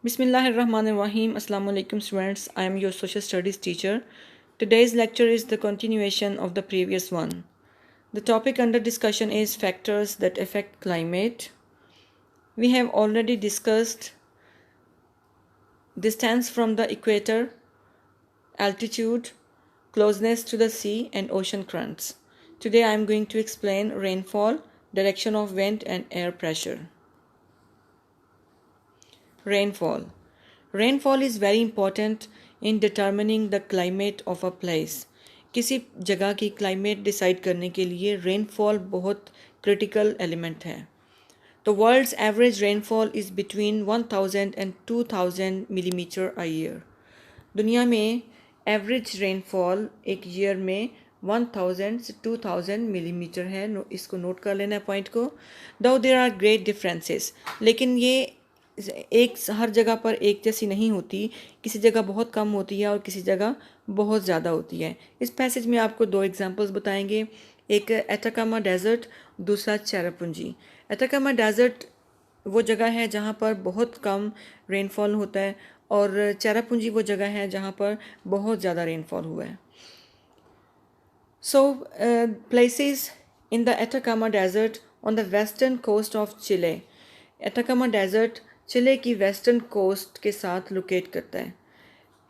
Bismillahirrahmanirrahim. Assalamu alaikum students. I am your social studies teacher. Today's lecture is the continuation of the previous one. The topic under discussion is factors that affect climate. We have already discussed distance from the equator, altitude, closeness to the sea and ocean currents. Today I am going to explain rainfall, direction of wind and air pressure. Rainfall. Rainfall is very important in determining the climate of a place. किसी जगह की climate decide करने के लिए rainfall बहुत critical element है. The world's average rainfall is between 1000 and 2000 millimeter a year. दुनिया में average rainfall एक year में 1000 से 2000 मिलीमीटर है. इसको नोट कर लेना पॉइंट को. Though there are great differences, लेकिन ये एक हर जगह पर एक जैसी नहीं होती. किसी जगह बहुत कम होती है और किसी जगह बहुत ज़्यादा होती है. इस पैसेज में आपको दो एग्जांपल्स बताएंगे. एक एटाकामा डेजर्ट, दूसरा चेरापूंजी. एटाकामा डेजर्ट वो जगह है जहाँ पर बहुत कम रेनफॉल होता है और चेरापूंजी वो जगह है जहाँ पर बहुत ज़्यादा रेनफॉल हुआ है. So, places in the Atacama Desert on the western coast of Chile. Atacama Desert चिले की वेस्टर्न कोस्ट के साथ लोकेट करता है.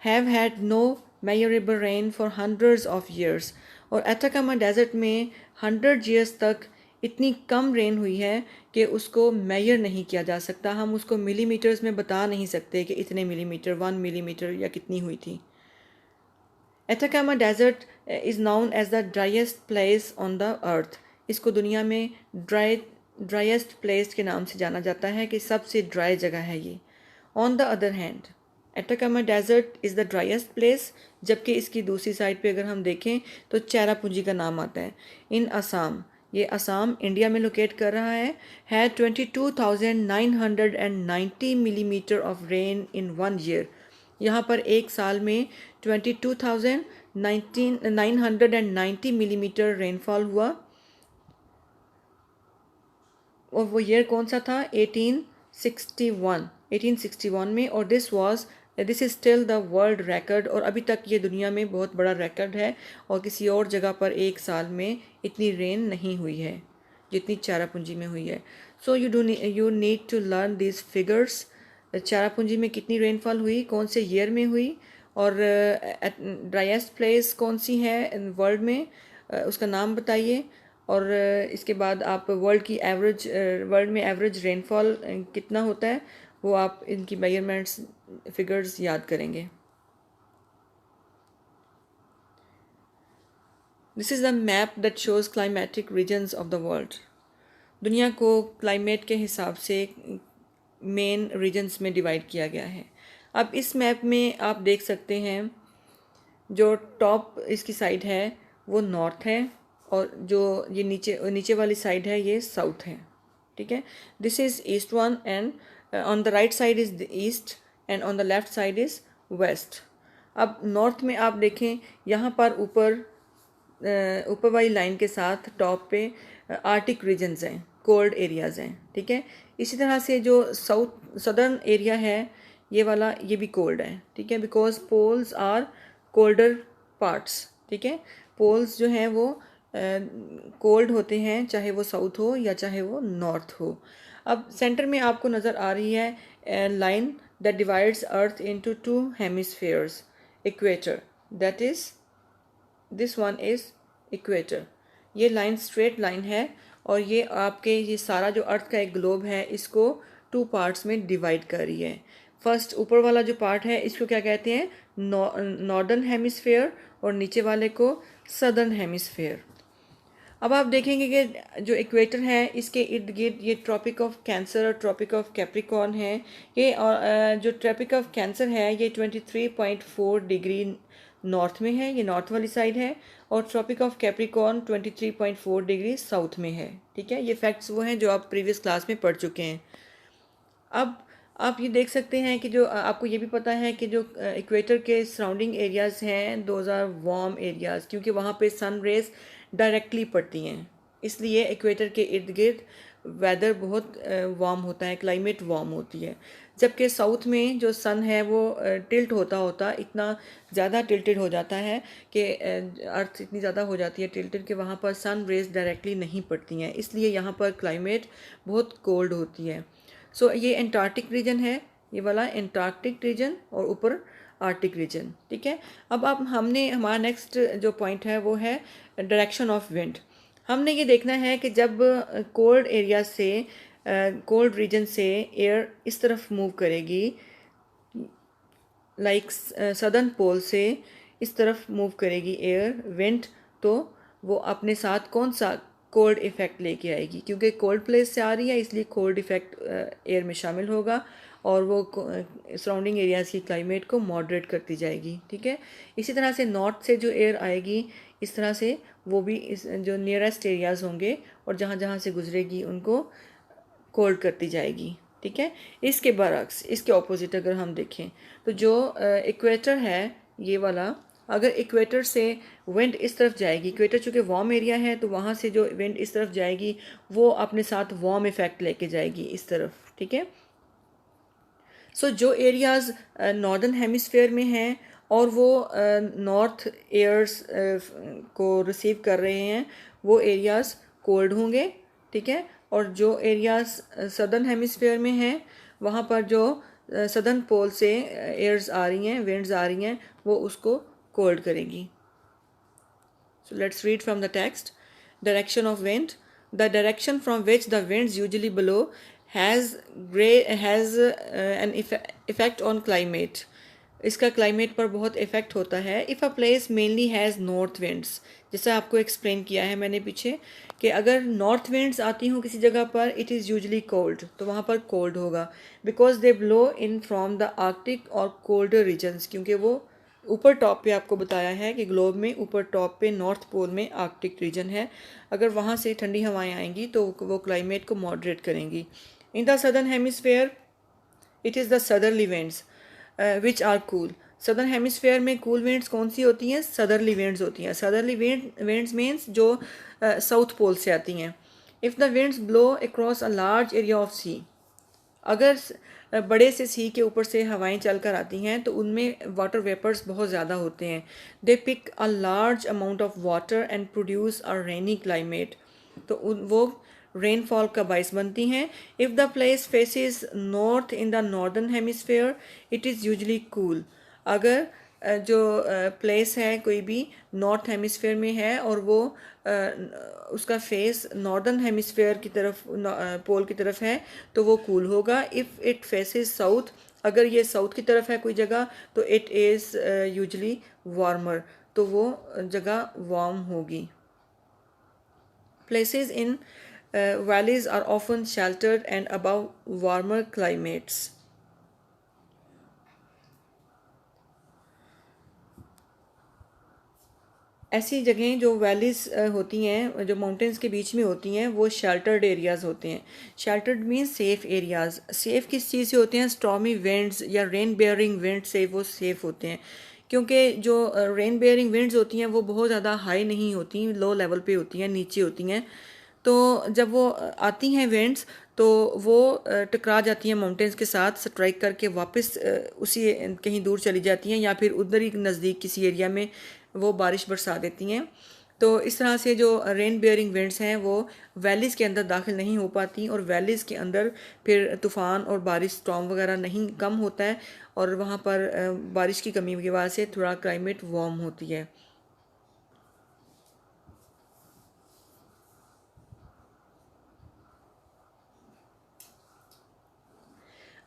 Have had no measurable rain for hundreds of years. और एटाकामा डेजर्ट में 100 ईयर्स तक इतनी कम रेन हुई है कि उसको मेजर नहीं किया जा सकता. हम उसको मिलीमीटर्स में बता नहीं सकते कि इतने मिलीमीटर, 1 मिलीमीटर या कितनी हुई थी. Atacama desert is known as the driest place on the earth. इसको दुनिया में ड्राइएस्ट प्लेस के नाम से जाना जाता है कि सबसे ड्राई जगह है ये. On the other hand Atacama desert is the driest place, जबकि इसकी दूसरी साइड पे अगर हम देखें तो चेरापूंजी का नाम आता है. इन असम, ये असम इंडिया में लोकेट कर रहा है 22,990 millimetre of rain in 1 year. यहाँ पर एक साल में 22,990 मिलीमीटर रेनफॉल हुआ. और वो ईयर कौन सा था? 1861 में. और this is still the world record. और अभी तक ये दुनिया में बहुत बड़ा रिकॉर्ड है और किसी और जगह पर एक साल में इतनी रेन नहीं हुई है जितनी चेरापूंजी में हुई है. So you need to learn this figures. Cherrapunji में कितनी रेनफॉल हुई, कौन से ईयर में हुई और ड्राइएस्ट प्लेस कौन सी है वर्ल्ड में, उसका नाम बताइए. और इसके बाद आप वर्ल्ड में एवरेज रेनफॉल कितना होता है वो आप इनकी मेजरमेंट्स फिगर्स याद करेंगे. This is the map that shows climatic regions of the world. दुनिया को क्लाइमेट के हिसाब से मेन रीजन्स में डिवाइड किया गया है. अब इस मैप में आप देख सकते हैं जो टॉप इसकी साइड है वो नॉर्थ है और जो ये नीचे वाली साइड है ये साउथ है. ठीक है. This is east one and on the right side is the east and on the left side is west. अब नॉर्थ में आप देखें यहाँ पर ऊपर वाली लाइन के साथ टॉप पे आर्टिक रीजन्स हैं, कोल्ड एरियाज़ हैं. ठीक है. इसी तरह से जो सदर्न एरिया है ये वाला, ये भी कोल्ड है. ठीक है. Because poles are colder parts. ठीक है. पोल्स जो हैं वो कोल्ड होते हैं, चाहे वो साउथ हो या चाहे वो नॉर्थ हो. अब सेंटर में आपको नज़र आ रही है line that divides earth into 2 hemispheres. Equator, that is this one is equator. ये लाइन स्ट्रेट लाइन है और ये सारा जो अर्थ का एक ग्लोब है इसको 2 पार्ट्स में डिवाइड कर रही है. फर्स्ट ऊपर वाला जो पार्ट है इसको क्या कहते हैं? नॉर्दर्न हेमिस्फेयर और नीचे वाले को सदर्न हेमिस्फेयर. अब आप देखेंगे कि जो इक्वेटर है इसके इर्द गिर्द ये ट्रॉपिक ऑफ कैंसर और ट्रॉपिक ऑफ कैप्रिकॉर्न है. ये जो ट्रॉपिक ऑफ कैंसर है ये 23.4 डिग्री नॉर्थ में है, ये नॉर्थ वाली साइड है. और tropic of Capricorn 23.4 degree south में है. ठीक है. ये फैक्ट्स वो हैं जो आप प्रीवियस क्लास में पढ़ चुके हैं. अब आप ये देख सकते हैं कि जो आपको ये भी पता है कि जो इक्वेटर के सराउंडिंग एरियाज़ हैं दोज आर वार्म एरियाज़, क्योंकि वहाँ पे सन रेज डायरेक्टली पड़ती हैं. इसलिए इक्वेटर के इर्द गिर्द वेदर बहुत वार्म होता है, क्लाइमेट वार्म होती है। जबकि साउथ में जो सन है वो टिल्ट होता होता इतना ज़्यादा टिल्टेड हो जाता है कि अर्थ इतनी ज़्यादा हो जाती है टिल्टेड कि वहाँ पर सन रेज डायरेक्टली नहीं पड़ती हैं, इसलिए यहाँ पर क्लाइमेट बहुत कोल्ड होती है। सो ये एंटार्क्टिक रीजन है, ये वाला एंटार्क्टिक रीजन और ऊपर आर्टिक रीजन। ठीक है, अब हमने हमारा नेक्स्ट जो पॉइंट है वो है डायरेक्शन ऑफ विंड। हमने ये देखना है कि जब कोल्ड एरिया से कोल्ड रीजन से एयर इस तरफ मूव करेगी, लाइक सदर्न पोल से इस तरफ मूव करेगी एयर विंड, तो वो अपने साथ कौन सा कोल्ड इफ़ेक्ट लेके आएगी, क्योंकि कोल्ड प्लेस से आ रही है इसलिए कोल्ड इफ़ेक्ट एयर में शामिल होगा और वो सराउंडिंग एरियाज़ की क्लाइमेट को मॉडरेट करती जाएगी। ठीक है, इसी तरह से नॉर्थ से जो एयर आएगी इस तरह से वो भी इस जो नियरेस्ट एरियाज़ होंगे और जहाँ जहाँ से गुजरेगी उनको कोल्ड करती जाएगी। ठीक है, इसके बरक्स इसके ऑपोजिट अगर हम देखें तो जो इक्वेटर है ये वाला, अगर इक्वेटर से विंड इस तरफ जाएगी, इक्वेटर चूँकि वार्म एरिया है तो वहाँ से जो विंड इस तरफ जाएगी वो अपने साथ वार्म इफ़ेक्ट लेके जाएगी इस तरफ। ठीक है, सो जो एरियाज़ नॉर्दर्न हेमिस्फेयर में हैं और वो नॉर्थ एयर्स को रिसीव कर रहे हैं वो एरियाज़ कोल्ड होंगे। ठीक है, और जो एरियाज़ सदर्न हेमिस्फेयर में हैं वहाँ पर जो सदर्न पोल से एयर्स आ रही हैं, विंड्स आ रही हैं, वो उसको कोल्ड करेंगी। So let's read from the text. Direction of wind. The direction from which the winds usually blow has an effect on climate. इसका क्लाइमेट पर बहुत इफ़ेक्ट होता है। If a place mainly has north winds, जैसा आपको explain किया है मैंने पीछे कि अगर नॉर्थ विंड्स आती हों किसी जगह पर इट इज़ यूजली कोल्ड, तो वहाँ पर कोल्ड होगा because they blow in from the Arctic और कोल्डर रीजन्स, क्योंकि वो ऊपर टॉप पे आपको बताया है कि ग्लोब में ऊपर टॉप पे नॉर्थ पोल में आर्कटिक रीजन है, अगर वहाँ से ठंडी हवाएं आएंगी तो वो क्लाइमेट को मॉडरेट करेंगी। In the southern hemisphere it is the southerly winds which are cool. Southern hemisphere में कूल विंड्स कौन सी होती हैं? सदरली विंड्स होती हैं। सदरली विंड्स मीन्स जो साउथ पोल से आती हैं। If the winds blow across a large area of sea, अगर बड़े से सी के ऊपर से हवाएं चल कर आती हैं तो उनमें वाटर वेपर्स बहुत ज़्यादा होते हैं। They pick a large amount of water and produce a rainy climate, तो वो रेनफॉल का बाइस बनती हैं। If the place faces north in the northern hemisphere it is usually cool, अगर जो प्लेस है कोई भी नॉर्थ हेमिस्फेयर में है और वो उसका फेस नॉर्दर्न हेमिस्फेयर की तरफ पोल की तरफ है तो वो कूल होगा। इफ़ इट फेसेस साउथ, अगर ये साउथ की तरफ है कोई जगह तो इट इज़ यूजली वार्मर, तो वो जगह वार्म होगी। Places in valleys are often sheltered and above warmer climates. ऐसी जगहें जो वैलीज होती हैं, जो माउंटेन्स के बीच में होती हैं, वो शेल्टर्ड एरियाज़ होते हैं। Sheltered means safe areas. Safe किस चीज़ से होते हैं? स्टॉर्मी विंड्स या रेन बेयरिंग विंड से वो सेफ़ होते हैं, क्योंकि जो रेन बेयरिंग विंड्स होती हैं वो बहुत ज़्यादा हाई नहीं होती, लो लेवल पे होती हैं, नीचे होती हैं। तो जब वो आती हैं विंड्स तो वो टकरा जाती हैं माउंटेन्स के साथ, स्ट्राइक करके वापस उसी कहीं दूर चली जाती हैं या फिर उधर ही नज़दीक किसी एरिया में वो बारिश बरसा देती हैं। तो इस तरह से जो रेन बेयरिंग विंड्स हैं वो वैलीज़ के अंदर दाखिल नहीं हो पाती और वैलीज़ के अंदर फिर तूफ़ान और बारिश स्टॉर्म वगैरह नहीं कम होता है और वहाँ पर बारिश की कमी की वजह से थोड़ा क्लाइमेट वार्म होती है।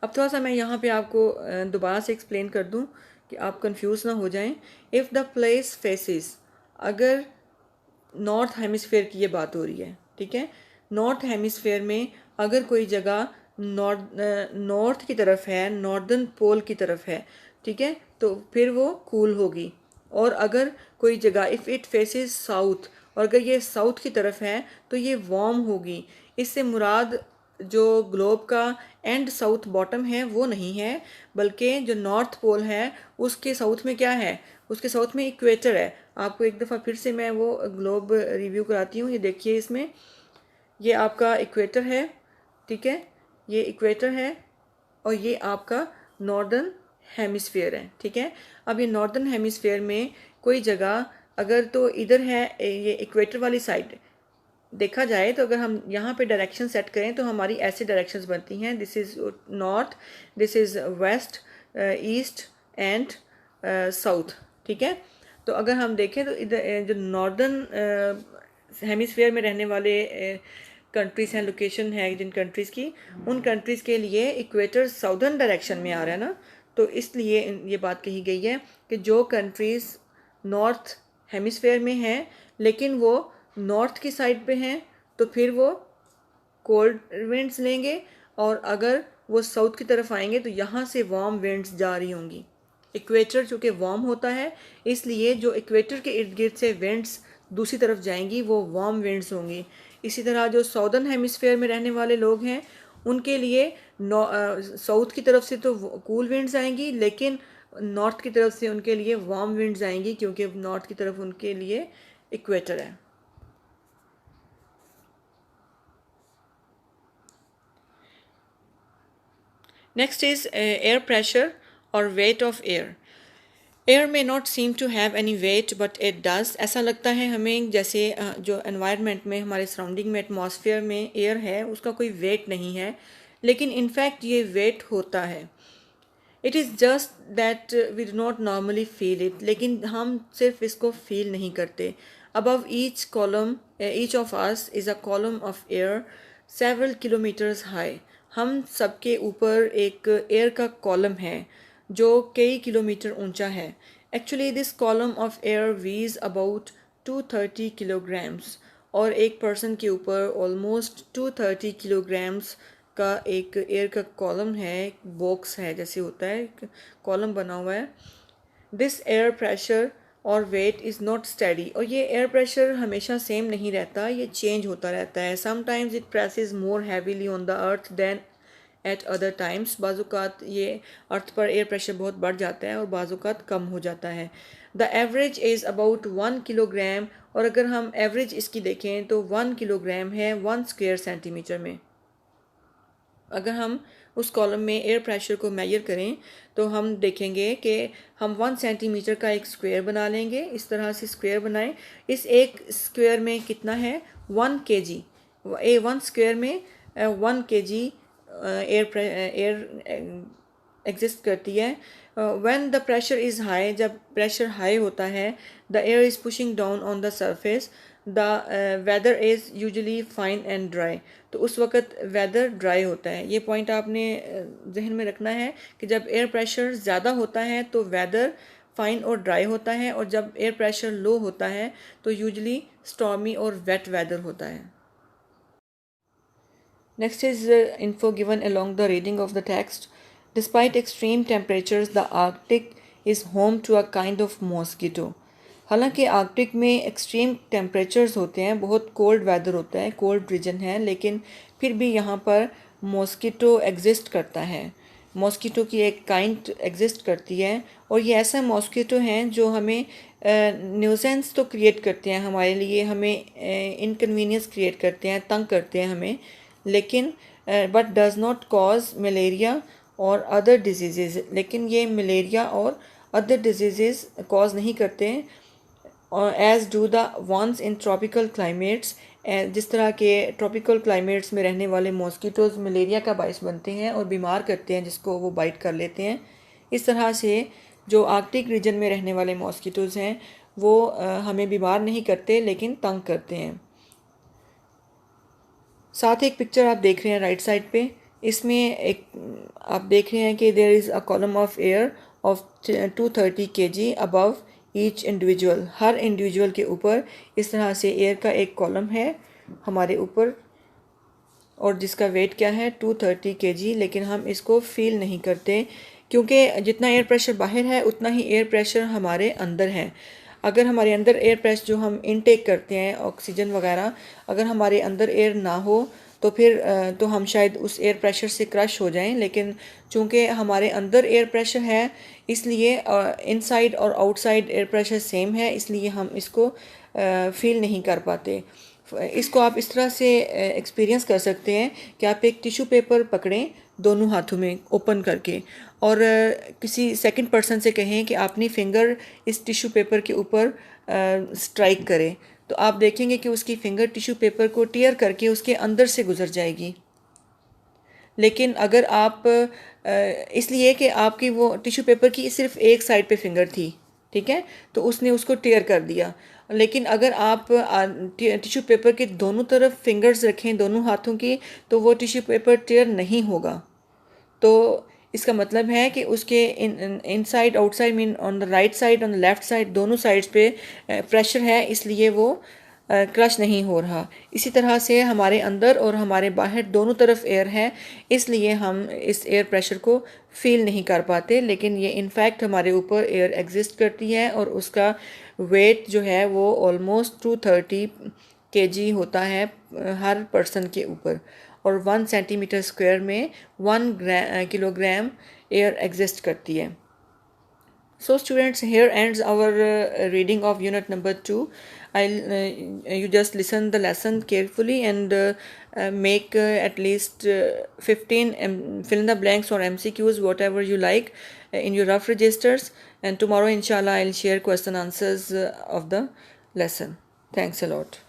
अब थोड़ा सा मैं यहाँ पे आपको दोबारा से एक्सप्लेन कर दूँ कि आप कंफ्यूज ना हो जाएं। इफ़ द प्लेस फेसिस, अगर नॉर्थ हेमिस्फेयर की ये बात हो रही है, ठीक है, नॉर्थ हेमिस्फेयर में अगर कोई जगह नॉर्थ की तरफ है, नॉर्दर्न पोल की तरफ है, ठीक है, तो फिर वो कूल होगी। और अगर कोई जगह इफ़ इट फेसिस साउथ, और अगर ये साउथ की तरफ है तो ये वार्म होगी। इससे मुराद जो ग्लोब का एंड साउथ बॉटम है वो नहीं है, बल्कि जो नॉर्थ पोल है उसके साउथ में क्या है? उसके साउथ में इक्वेटर है। आपको एक दफ़ा फिर से मैं वो ग्लोब रिव्यू कराती हूँ। ये देखिए, इसमें ये आपका इक्वेटर है, ठीक है, ये इक्वेटर है और ये आपका नॉर्दर्न हेमिस्फीयर है, ठीक है। अब ये नॉर्दर्न हेमिस्फीयर में कोई जगह अगर तो इधर है, ये इक्वेटर वाली साइड देखा जाए तो अगर हम यहाँ पे डायरेक्शन सेट करें तो हमारी ऐसी डायरेक्शंस बनती हैं, this is north, this is west, east and south, ठीक है। तो अगर हम देखें तो इधर जो नॉर्दर्न हेमिस्फीयर में रहने वाले कंट्रीज़ हैं, लोकेशन है जिन कंट्रीज़ की, उन कंट्रीज़ के लिए इक्वेटर साउदर्न डायरेक्शन में आ रहा है ना, तो इसलिए ये बात कही गई है कि जो कंट्रीज़ नॉर्थ हेमिस्फीयर में हैं लेकिन वो नॉर्थ की साइड पे हैं तो फिर वो कोल्ड विंड्स लेंगे, और अगर वो साउथ की तरफ आएंगे तो यहाँ से वार्म विंड्स जा रही होंगी। इक्वेटर चूँकि वार्म होता है इसलिए जो इक्वेटर के इर्द गिर्द से विंड्स दूसरी तरफ जाएंगी वो वार्म विंड्स होंगी। इसी तरह जो साउदर्न हेमिस्फीयर में रहने वाले लोग हैं उनके लिए साउथ की तरफ से तो कूल विंड्स आएंगी, लेकिन नॉर्थ की तरफ से उनके लिए वार्म विंड्स आएंगी क्योंकि नॉर्थ की तरफ उनके लिए इक्वेटर है। Next is air pressure or weight of air. Air may not seem to have any weight but it does. ऐसा लगता है हमें जैसे जो एनवायरनमेंट में हमारे सराउंडिंग में एटमॉस्फेयर में एयर है उसका कोई वेट नहीं है, लेकिन इनफैक्ट ये वेट होता है। It is just that we do not normally feel it, लेकिन हम सिर्फ इसको फील नहीं करते। Above each column, each of us is a column of air several kilometres high. हम सबके ऊपर एक एयर का कॉलम है जो कई किलोमीटर ऊंचा है। Actually this column of air वीज अबाउट 230 किलोग्राम्स, और एक पर्सन के ऊपर ऑलमोस्ट 230 किलोग्राम्स का एक एयर का कॉलम है, बॉक्स है जैसे होता है, कॉलम बना हुआ है। दिस एयर प्रेशर और वेट इज़ नॉट स्टेडी, और ये एयर प्रेशर हमेशा सेम नहीं रहता, ये चेंज होता रहता है। Sometimes it presses more heavily on the earth than at other times. बाज़ात ये अर्थ पर एयर प्रेशर बहुत बढ़ जाता है और बाज़ात कम हो जाता है। The average is about 1 kilogram, और अगर हम एवरेज इसकी देखें तो 1 किलोग्राम है 1 स्क्वायर सेंटीमीटर में। अगर हम उस कॉलम में एयर प्रेशर को मेजर करें तो हम देखेंगे कि हम 1 सेंटीमीटर का एक स्क्वायर बना लेंगे। इस तरह से स्क्वायर बनाएं। इस एक स्क्वायर में कितना है 1 kg, 1 स्क्वायर में 1 kg एयर एग्जिस्ट करती है। When the pressure is high, जब प्रेशर हाई होता है, the air is pushing down on the surface, the weather is usually fine and dry. तो उस वक़्त वेदर ड्राई होता है। ये पॉइंट आपने जहन में रखना है कि जब एयर प्रेशर ज़्यादा होता है तो वेदर फाइन और ड्राई होता है, और जब एयर प्रेशर लो होता है तो यूजुअली स्टॉर्मी और वेट वेदर होता है। Next is info given along the reading of the text. Despite extreme temperatures, the Arctic is home to a kind of mosquito. हालांकि आर्कटिक में एक्सट्रीम टेम्परेचर्स होते हैं, बहुत कोल्ड वेदर होता है, कोल्ड रीजन है, लेकिन फिर भी यहाँ पर मॉस्किटो एग्जिस्ट करता है। मॉस्किटो की एक काइंड एग्जिस्ट करती है, और ये ऐसा मॉस्किटो हैं जो हमें न्यूसेंस तो क्रिएट करते हैं हमारे लिए, हमें इनकन्वीनियंस क्रिएट करते हैं, तंग करते हैं हमें, लेकिन but does not cause malaria और अदर डिजीज़। लेकिन ये मलेरिया और अदर डिजीज़ कॉज नहीं करते, और as do the ones in tropical climates. जिस तरह के ट्रॉपिकल क्लाइमेट्स में रहने वाले मॉस्किटोज़ मलेरिया का बाइस बनते हैं और बीमार करते हैं, जिसको वो बाइट कर लेते हैं, इस तरह से जो आर्कटिक रीजन में रहने वाले मॉस्किटोज़ हैं वो हमें बीमार नहीं करते लेकिन तंग करते हैं। साथ एक पिक्चर आप देख रहे हैं राइट साइड पे, इसमें एक आप देख रहे हैं कि there is a column of air of 230 kg above each individual. हर इंडिविजुअल के ऊपर इस तरह से एयर का एक कॉलम है हमारे ऊपर, और जिसका वेट क्या है 230 kg, लेकिन हम इसको फील नहीं करते क्योंकि जितना एयर प्रेशर बाहर है उतना ही एयर प्रेशर हमारे अंदर है। अगर हमारे अंदर एयर प्रेशर जो हम इनटेक करते हैं ऑक्सीजन वगैरह, अगर हमारे अंदर एयर ना हो तो फिर तो हम शायद उस एयर प्रेशर से क्रश हो जाएं, लेकिन चूंकि हमारे अंदर एयर प्रेशर है इसलिए इनसाइड और आउटसाइड एयर प्रेशर सेम है, इसलिए हम इसको फील नहीं कर पाते। इसको आप इस तरह से एक्सपीरियंस कर सकते हैं कि आप एक टिश्यू पेपर पकड़ें दोनों हाथों में ओपन करके, और किसी सेकंड पर्सन से कहें कि अपनी फिंगर इस टिश्यू पेपर के ऊपर स्ट्राइक करें, तो आप देखेंगे कि उसकी फिंगर टिश्यू पेपर को टीयर करके उसके अंदर से गुजर जाएगी। लेकिन अगर आप इसलिए कि आपकी वो टिश्यू पेपर की सिर्फ एक साइड पे फिंगर थी, ठीक है, तो उसने उसको टेयर कर दिया। लेकिन अगर आप टिश्यू पेपर के दोनों तरफ फिंगर्स रखें दोनों हाथों की, तो वो टिश्यू पेपर टेयर नहीं होगा। तो इसका मतलब है कि उसके inside outside mean on the right side on the left side दोनों साइड्स पे प्रेशर है, इसलिए वो क्रश नहीं हो रहा। इसी तरह से हमारे अंदर और हमारे बाहर दोनों तरफ एयर है, इसलिए हम इस एयर प्रेशर को फील नहीं कर पाते, लेकिन ये इनफैक्ट हमारे ऊपर एयर एग्जिस्ट करती है और उसका वेट जो है वो ऑलमोस्ट 230 kg होता है हर पर्सन के ऊपर, और 1 सेंटीमीटर स्क्वायर में 1 किलोग्राम एयर एग्जिस्ट करती है। So students, here ends our reading of unit number 2. You just listen the lesson carefully and make at least 15 fill in the blanks or MCQs, whatever you like, in your rough registers. And tomorrow inshallah I'll share question answers of the lesson. Thanks a lot.